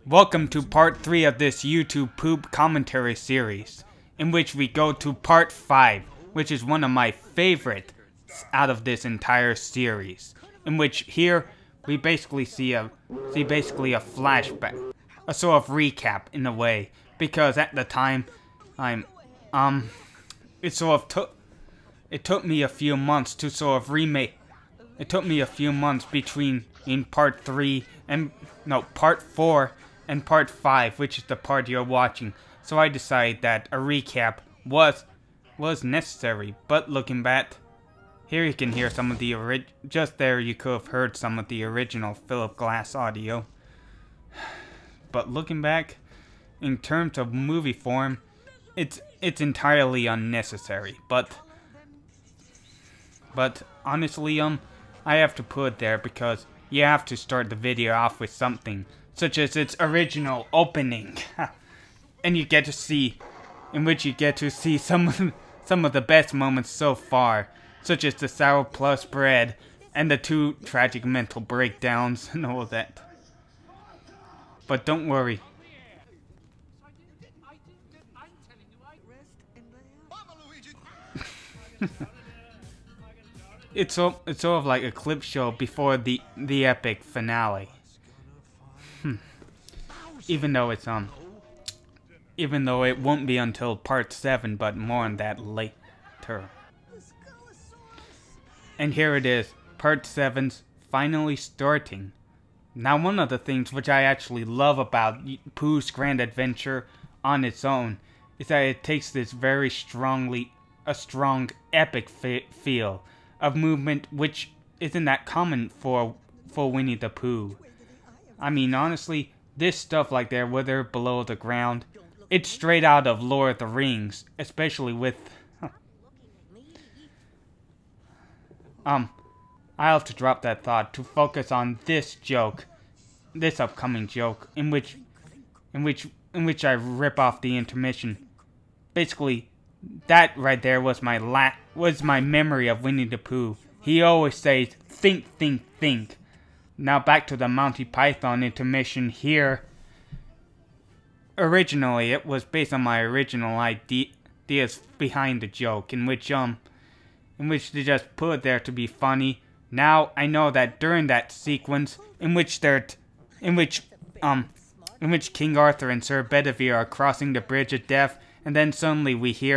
Welcome to part 3 of this YouTubePoop commentary series, in which we go to part 5, which is one of my favorites out of this entire series. In which here we basically see a flashback, a sort of recap in a way, because at the time it took me a few months to sort of remake. It took me a few months between part 4 and part 5, which is the part you're watching. So I decided that a recap was necessary. But looking back, here you can hear some of the just there you could have heard some of the original Philip Glass audio. But looking back, in terms of movie form, it's entirely unnecessary. But honestly, I have to put it there because you have to start the video off with something, such as its original opening, and you get to see some of the best moments so far, such as the sour plus bread and the 2 tragic mental breakdowns and all that. But don't worry. It's sort of like a clip show before the epic finale. Even though it won't be until part 7, but more on that later. And here it is, part 7's finally starting. Now, one of the things which I actually love about Pooh's Grand Adventure on its own is that it takes this very strong epic feel of movement, which isn't that common for Winnie the Pooh. I mean, honestly, this stuff like there, where they're below the ground, it's straight out of Lord of the Rings, especially with... I have to drop that thought to focus on this upcoming joke, in which I rip off the intermission. Basically, that right there was my memory of Winnie the Pooh. He always says, think, think, think. Now back to the Monty Python intermission here. Originally, it was based on my original ideas behind the joke, in which they just put it there to be funny. Now I know that during that sequence, in which King Arthur and Sir Bedivere are crossing the Bridge of Death, and then suddenly we see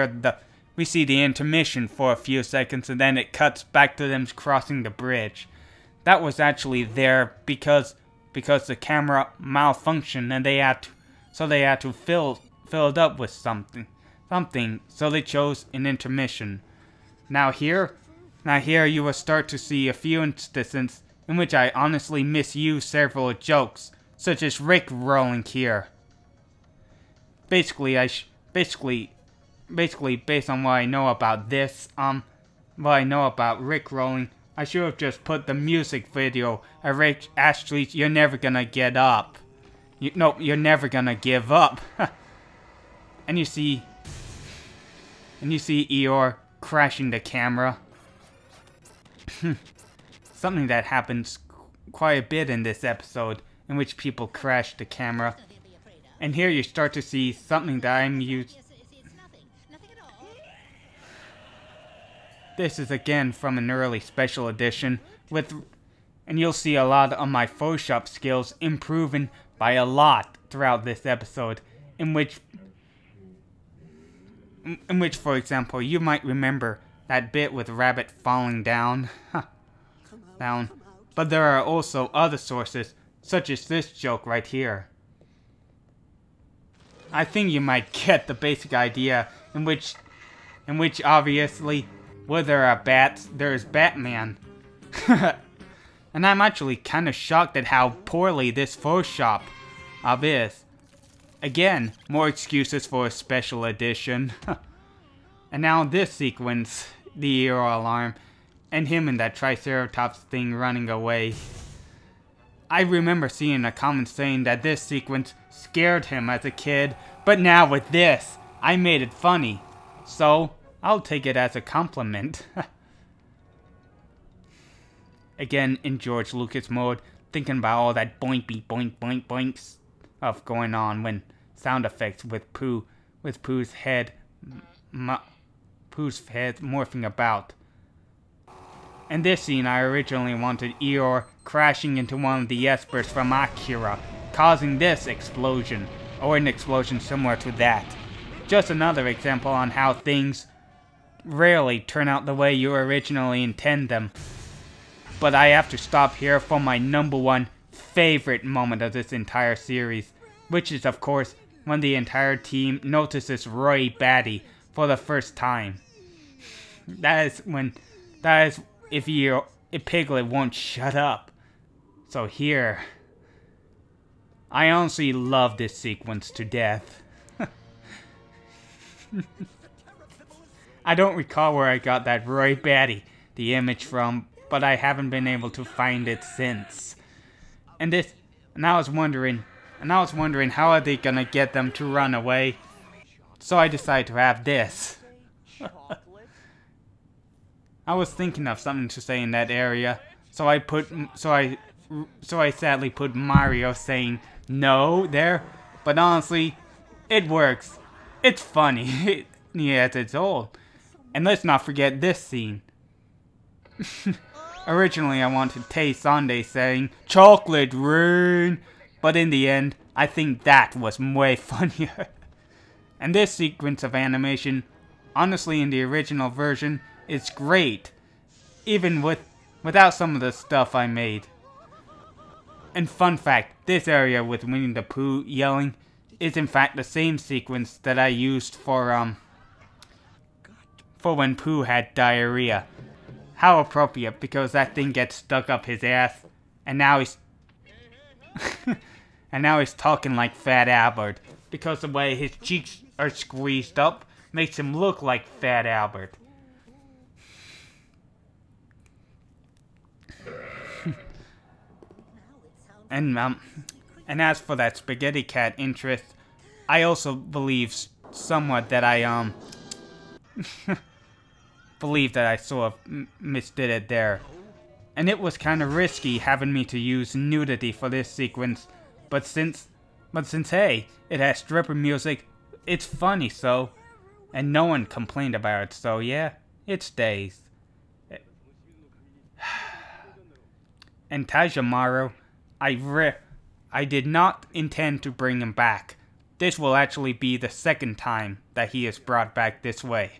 the intermission for a few seconds, and then it cuts back to them crossing the bridge. That was actually there because the camera malfunctioned, and they had to fill it up with something. So they chose an intermission. Now here you will start to see a few instances in which I honestly misuse several jokes, such as Rick rolling here. Basically, based on what I know about this, what I know about Rick rolling, I should have just put the music video of Rick Astley's "You're Never Gonna Get Up." You're never gonna give up. and you see Eeyore crashing the camera. Something that happens quite a bit in this episode, in which people crash the camera. And here you start to see something that I'm used. This is again from an early special edition, and you'll see a lot of my Photoshop skills improving by a lot throughout this episode, in which, for example, you might remember that bit with Rabbit falling down. But there are also other sources, such as this joke right here. I think you might get the basic idea, in which obviously, where there are bats, there's Batman. And I'm actually kind of shocked at how poorly this Photoshop is. Again, more excuses for a special edition. And now this sequence, the Eeyore alarm, and him and that Triceratops thing running away. I remember seeing a comment saying that this sequence scared him as a kid, but now with this, I made it funny. So, I'll take it as a compliment. Again, in George Lucas mode, thinking about all that boink-beep boink boink boinks going on when sound effects with Pooh's head morphing about. In this scene, I originally wanted Eeyore crashing into one of the espers from Akira, causing this explosion, or an explosion similar to that. Just another example on how things rarely turn out the way you originally intend them. But I have to stop here for my #1 favorite moment of this entire series, which is of course when the entire team notices Roy Batty for the first time. That is if Piglet won't shut up. So here, I honestly love this sequence to death. I don't recall where I got that Roy Batty, the image from, but I haven't been able to find it since. And I was wondering how are they gonna get them to run away? So I decided to have this. I was thinking of something to say in that area, so I sadly put Mario saying no there, but honestly, it works. It's funny. Yes, it's old. And let's not forget this scene. Originally, I wanted Tay Sunday saying chocolate rain, but in the end, I think that was way funnier. And this sequence of animation, honestly, in the original version, is great, even without some of the stuff I made. And fun fact, this area with Winnie the Pooh yelling is in fact the same sequence that I used for when Pooh had diarrhea. How appropriate, because that thing gets stuck up his ass, and now he's and now he's talking like Fat Albert, because the way his cheeks are squeezed up makes him look like Fat Albert. And as for that Spaghetti Cat interest, I also believe somewhat that I believe that I sort of misdid it there. And it was kind of risky having me to use nudity for this sequence, but since hey, it has stripper music, it's funny, so, and no one complained about it, so yeah, it stays. And Tajamaru, I did not intend to bring him back. This will actually be the second time that he is brought back this way.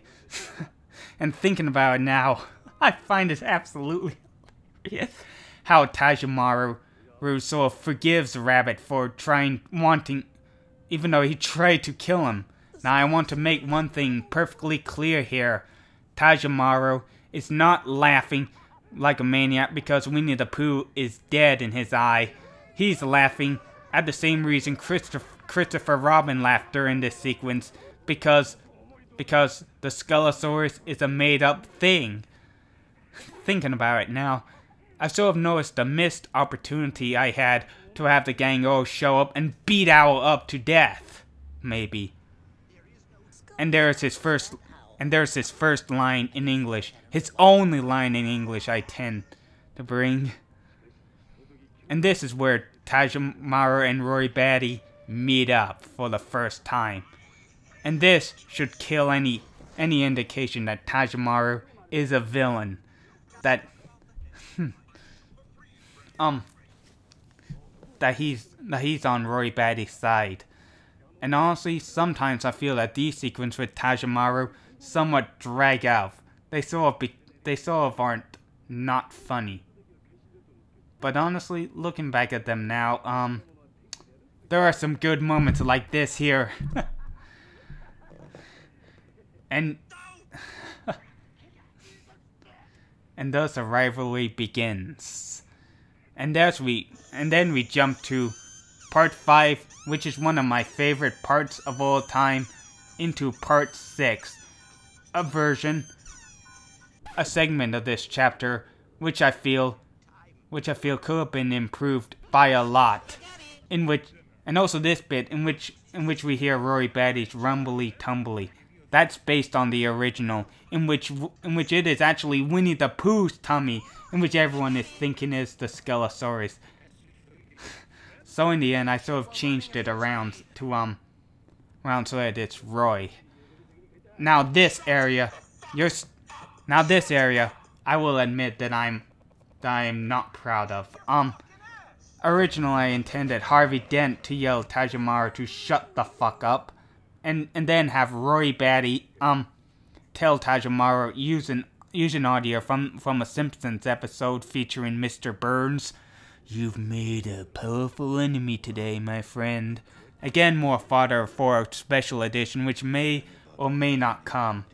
And thinking about it now, I find it absolutely hilarious how Tajamaru sort of forgives Rabbit for even though he tried to kill him. Now I want to make one thing perfectly clear here. Tajamaru is not laughing like a maniac because Winnie the Pooh is dead in his eye. He's laughing at the same reason Christopher Robin laughed during this sequence, because the Skelosaurus is a made-up thing. Thinking about it now, I sort of noticed the missed opportunity I had to have the gang all show up and beat Owl up to death, maybe. And there's his first line in English, his only line in English I tend to bring. And this is where Tajamaru and Roy Batty meet up for the first time. And this should kill any indication that Tajamaru is a villain. That he's on Roy Batty's side. And honestly, sometimes I feel that these sequences with Tajamaru somewhat drag out. They sort of aren't not funny. But honestly, looking back at them now, there are some good moments like this here. And thus a rivalry begins. And then we jump to part 5, which is one of my favorite parts of all time, into part 6. A segment of this chapter which I feel could have been improved by a lot. And also this bit in which we hear Roy Batty's rumbly tumbly. That's based on the original, in which it is actually Winnie the Pooh's tummy, in which everyone is thinking is the Skelosaurus. So in the end, I sort of changed it around to so that it's Roy. Now this area, I will admit that I'm not proud of. Originally I intended Harvey Dent to yell Tajimaro to shut the fuck up, and then have Roy Batty tell Tajimaro using audio from a Simpsons episode featuring Mr. Burns. "You've made a powerful enemy today, my friend." Again, more fodder for a special edition, which may or may not come.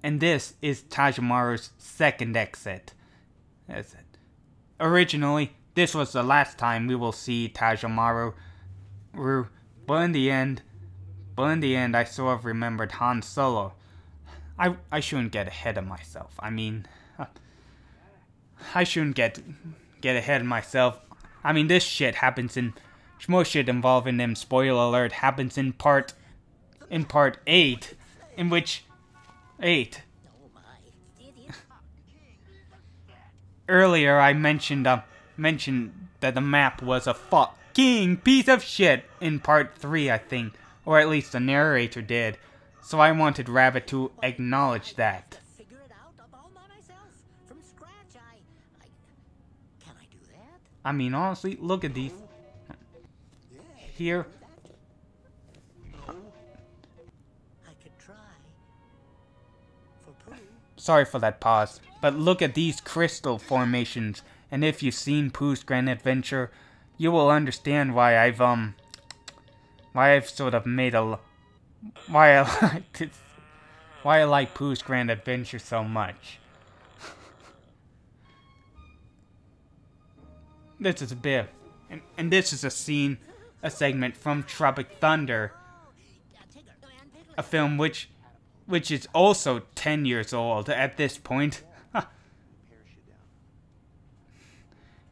And this is Tajimaru's second exit. That's it. Originally, this was the last time we will see Tajimaru, but in the end, I sort of remembered Han Solo. I shouldn't get ahead of myself. I mean, I shouldn't get ahead of myself. I mean, this shit happens in... More shit involving them, spoiler alert, happens in part 8. In which... 8. Earlier I mentioned that the map was a fucking piece of shit in part 3, I think. Or at least the narrator did. So I wanted Rabbit to acknowledge that. I mean, honestly, look at these. Here. Sorry for that pause, but look at these crystal formations, and if you've seen Pooh's Grand Adventure, you will understand why I've sort of made why I like Pooh's Grand Adventure so much. This is a bit, and this is a segment from Tropic Thunder, a film which is also 10 years old at this point.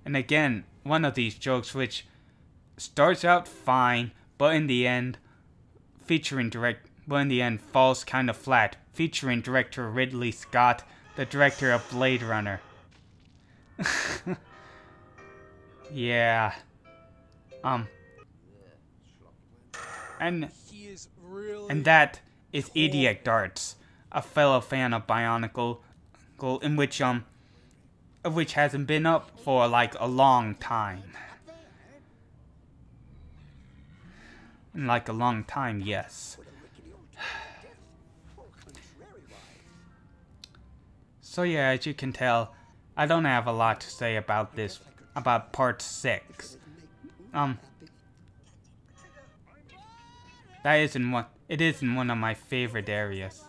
And again, one of these jokes which starts out fine, but in the end falls kind of flat, featuring director Ridley Scott, the director of Blade Runner. Yeah. And that is Idiot Darts, a fellow fan of Bionicle, in which hasn't been up for like a long time. Like a long time, yes. So yeah, as you can tell, I don't have a lot to say about this, about part 6. It isn't one of my favorite areas.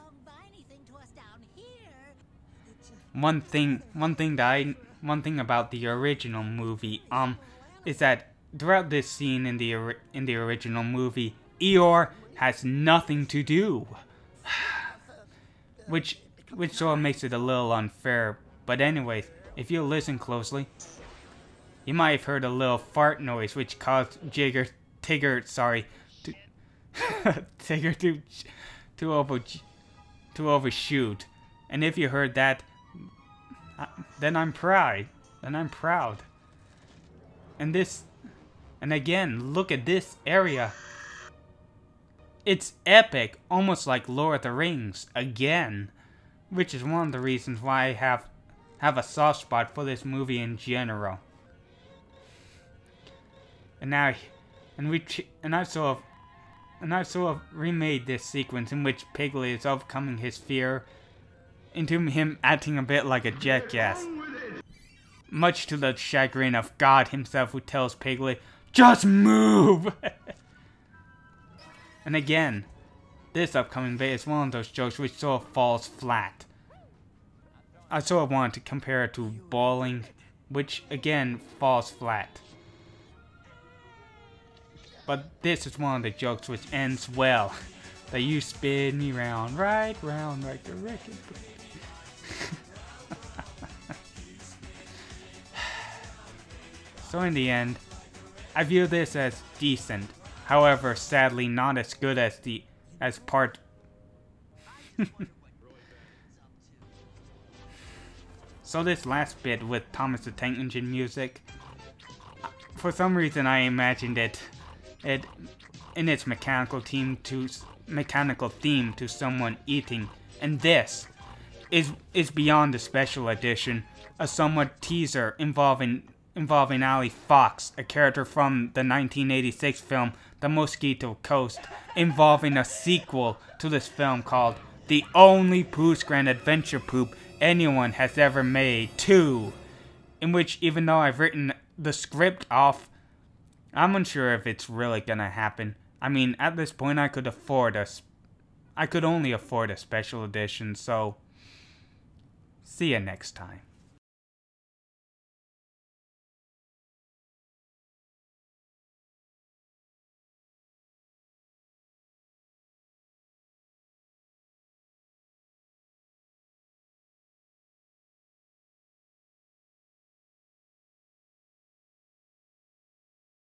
One thing about the original movie, is that throughout this scene in the original movie, Eeyore has nothing to do, which sort of makes it a little unfair. But anyways, if you listen closely, you might have heard a little fart noise, which caused Tigger to overshoot. And if you heard that, then I'm proud. And again, look at this area. It's epic, almost like Lord of the Rings again, which is one of the reasons why I have a soft spot for this movie in general. And I've sort of remade this sequence in which Piglet is overcoming his fear into him acting a bit like a jackass, much to the chagrin of God himself, who tells Piglet, "Just move!" And again, this upcoming bit is one of those jokes which sort of falls flat. I sort of wanted to compare it to bowling, which again falls flat. But this is one of the jokes which ends well. That you spin me round, right round, like the record. So in the end, I view this as decent. However, sadly not as good as part... So this last bit with Thomas the Tank Engine music, for some reason I imagined it in its mechanical theme to someone eating, and this is beyond the special edition, a somewhat teaser involving Ali Fox, a character from the 1986 film The Mosquito Coast, involving a sequel to this film called The Only Pooh's Grand Adventure Poop Anyone Has Ever Made 2, in which, even though I've written the script off, I'm unsure if it's really gonna happen. I mean, at this point I could only afford a special edition, so see ya next time.